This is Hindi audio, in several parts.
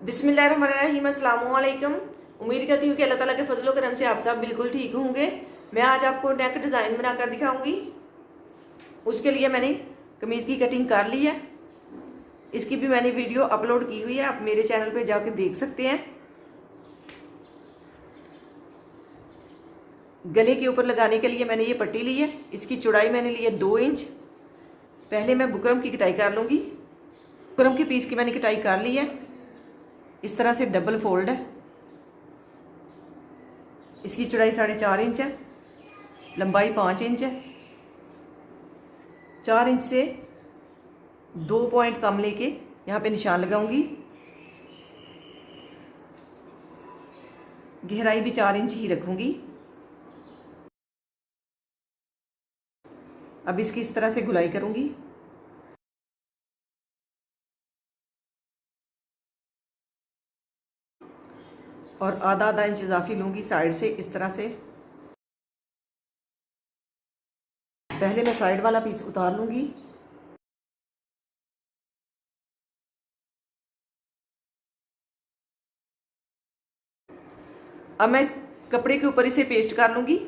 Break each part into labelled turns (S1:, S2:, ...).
S1: बिस्मिल्लाहिर्रहमानिर्रहीम, अस्सलामु अलैकुम। उम्मीद करती हूँ कि अल्लाह ताला के फजलो करम से आप सब बिल्कुल ठीक होंगे। मैं आज आपको नेक डिज़ाइन बनाकर दिखाऊंगी। उसके लिए मैंने कमीज़ की कटिंग कर ली है। इसकी भी मैंने वीडियो अपलोड की हुई है, आप मेरे चैनल पे जाकर देख सकते हैं। गले के ऊपर लगाने के लिए मैंने ये पट्टी ली है। इसकी चौड़ाई मैंने ली है 2 इंच। पहले मैं बुकरम की कटाई कर लूँगी। बुकरम के पीस की मैंने कटाई कर ली है। इस तरह से डबल फोल्ड है। इसकी चौड़ाई 4.5 इंच है, लंबाई 5 इंच है। 4 इंच से 2 पॉइंट कम लेके यहाँ पे निशान लगाऊंगी। गहराई भी 4 इंच ही रखूंगी। अब इसकी इस तरह से गुलाई करूंगी। और आधा आधा इंच इजाफी लूंगी साइड से इस तरह से। पहले मैं साइड वाला पीस उतार लूंगी। अब मैं इस कपड़े के ऊपर इसे पेस्ट कर लूंगी।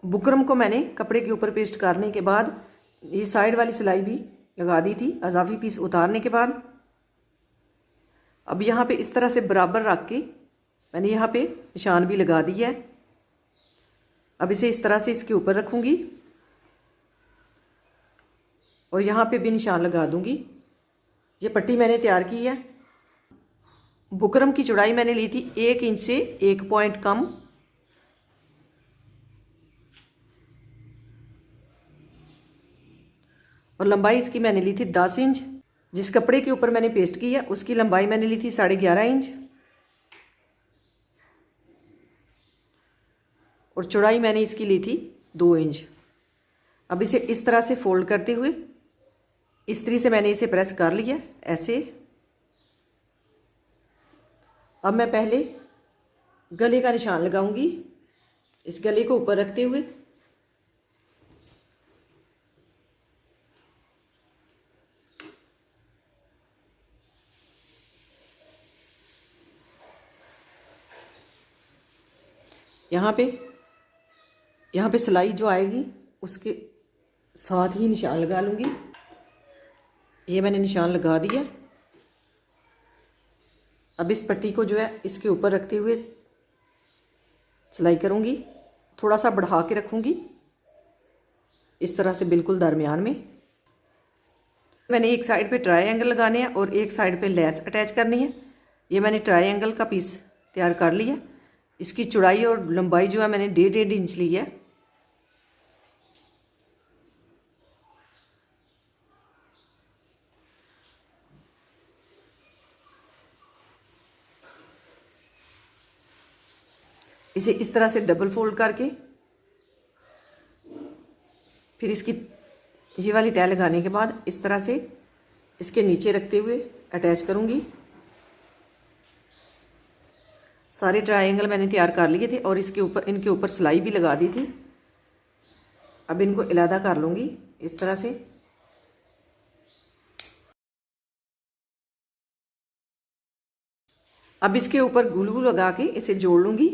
S1: बुकरम को मैंने कपड़े के ऊपर पेस्ट करने के बाद ये साइड वाली सिलाई भी लगा दी थी। इजाफी पीस उतारने के बाद अब यहाँ पे इस तरह से बराबर रख के मैंने यहाँ पे निशान भी लगा दी है। अब इसे इस तरह से इसके ऊपर रखूंगी और यहाँ पे भी निशान लगा दूंगी। ये पट्टी मैंने तैयार की है। बुकरम की चौड़ाई मैंने ली थी 1 इंच से 1 पॉइंट कम। और लंबाई इसकी मैंने ली थी 10 इंच। जिस कपड़े के ऊपर मैंने पेस्ट की है उसकी लंबाई मैंने ली थी 11.5 इंच। और चौड़ाई मैंने इसकी ली थी 2 इंच। अब इसे इस तरह से फोल्ड करते हुए इस तरह से मैंने इसे प्रेस कर लिया ऐसे। अब मैं पहले गले का निशान लगाऊंगी। इस गले को ऊपर रखते हुए यहाँ पे सिलाई जो आएगी उसके साथ ही निशान लगा लूँगी। ये मैंने निशान लगा दिया। अब इस पट्टी को जो है इसके ऊपर रखते हुए सिलाई करूँगी। थोड़ा सा बढ़ा के रखूँगी इस तरह से बिल्कुल दरमियान में। मैंने एक साइड पे ट्रायंगल लगाने हैं और एक साइड पे लेस अटैच करनी है। ये मैंने ट्रायंगल का पीस तैयार कर लिया। इसकी चौड़ाई और लंबाई जो है मैंने 1.5 इंच ली है। इसे इस तरह से डबल फोल्ड करके फिर इसकी ये वाली तय लगाने के बाद इस तरह से इसके नीचे रखते हुए अटैच करूँगी। सारे ट्रायंगल मैंने तैयार कर लिए थे और इनके ऊपर सिलाई भी लगा दी थी। अब इनको अलहदा कर लूँगी इस तरह से। अब इसके ऊपर ग्लू लगा के इसे जोड़ लूँगी।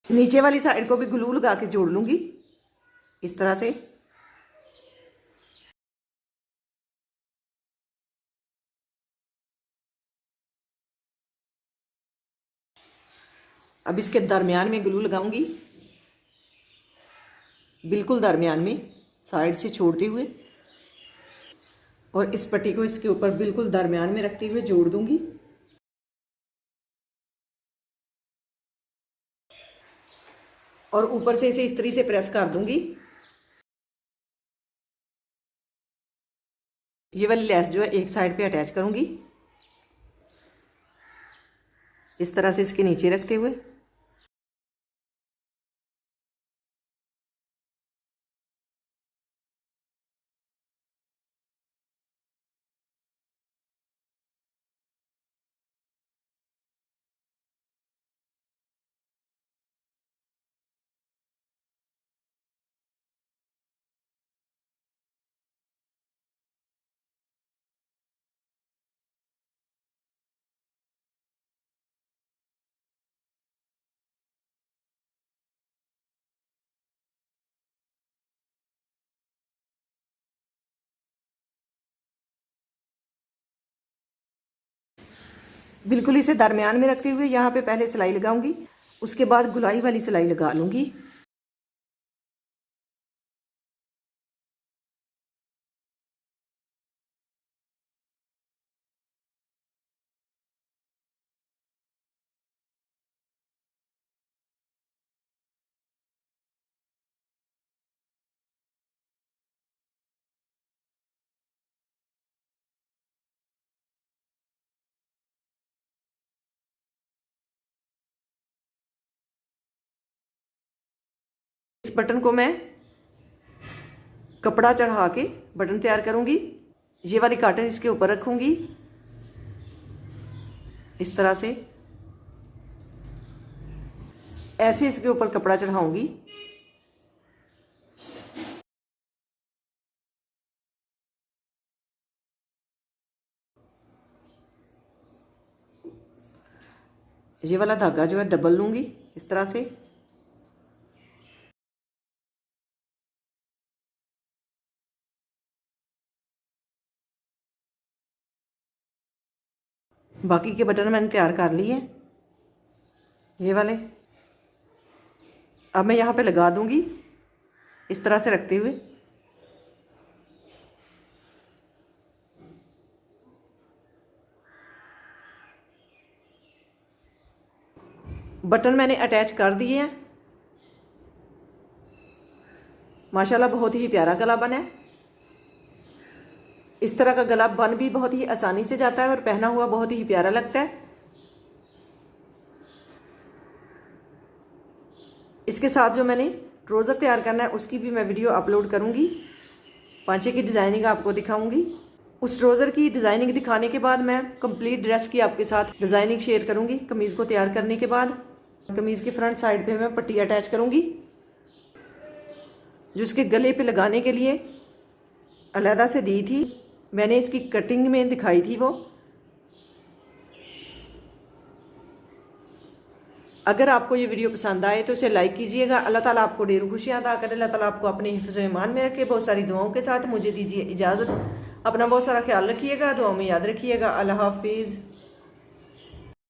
S1: नीचे वाली साइड को भी ग्लू लगा के जोड़ लूँगी इस तरह से। अब इसके दरमियान में ग्लू लगाऊंगी, बिल्कुल दरमियान में साइड से छोड़ते हुए, और इस पट्टी को इसके ऊपर बिल्कुल दरमियान में रखते हुए जोड़ दूंगी। और ऊपर से इसे इस तरीके से प्रेस कर दूंगी। ये वाली लेस जो है एक साइड पे अटैच करूंगी इस तरह से इसके नीचे रखते हुए। बिल्कुल इसे दरमियान में रखते हुए यहाँ पे पहले सिलाई लगाऊंगी, उसके बाद गुलाई वाली सिलाई लगा लूँगी। इस बटन को मैं कपड़ा चढ़ा के बटन तैयार करूंगी। ये वाली काटन इसके ऊपर रखूंगी इस तरह से, ऐसे इसके ऊपर कपड़ा चढ़ाऊंगी। ये वाला धागा जो है डबल लूंगी इस तरह से। बाकी के बटन मैंने तैयार कर लिए ये वाले। अब मैं यहाँ पे लगा दूंगी इस तरह से रखते हुए। बटन मैंने अटैच कर दिए हैं। माशाल्लाह बहुत ही प्यारा गला बना है। इस तरह का गला बन भी बहुत ही आसानी से जाता है और पहना हुआ बहुत ही प्यारा लगता है। इसके साथ जो मैंने ट्राउज़र तैयार करना है उसकी भी मैं वीडियो अपलोड करूंगी। पांचे की डिज़ाइनिंग आपको दिखाऊंगी। उस ट्राउज़र की डिज़ाइनिंग दिखाने के बाद मैं कंप्लीट ड्रेस की आपके साथ डिज़ाइनिंग शेयर करूंगी। कमीज़ को तैयार करने के बाद कमीज़ की फ्रंट साइड पे मैं पट्टी अटैच करूंगी, जो इसके गले पे लगाने के लिए अलहदा से दी थी। मैंने इसकी कटिंग में दिखाई थी वो। अगर आपको ये वीडियो पसंद आए तो इसे लाइक कीजिएगा। अल्लाह ताला आपको ढेरों खुशियां अता करे। अल्लाह ताला आपको अपने हिफ्ज़ ईमान में रखे। बहुत सारी दुआओं के साथ मुझे दीजिए इजाज़त। अपना बहुत सारा ख्याल रखिएगा, दुआओं में याद रखिएगा। अल्लाह हाफिज़।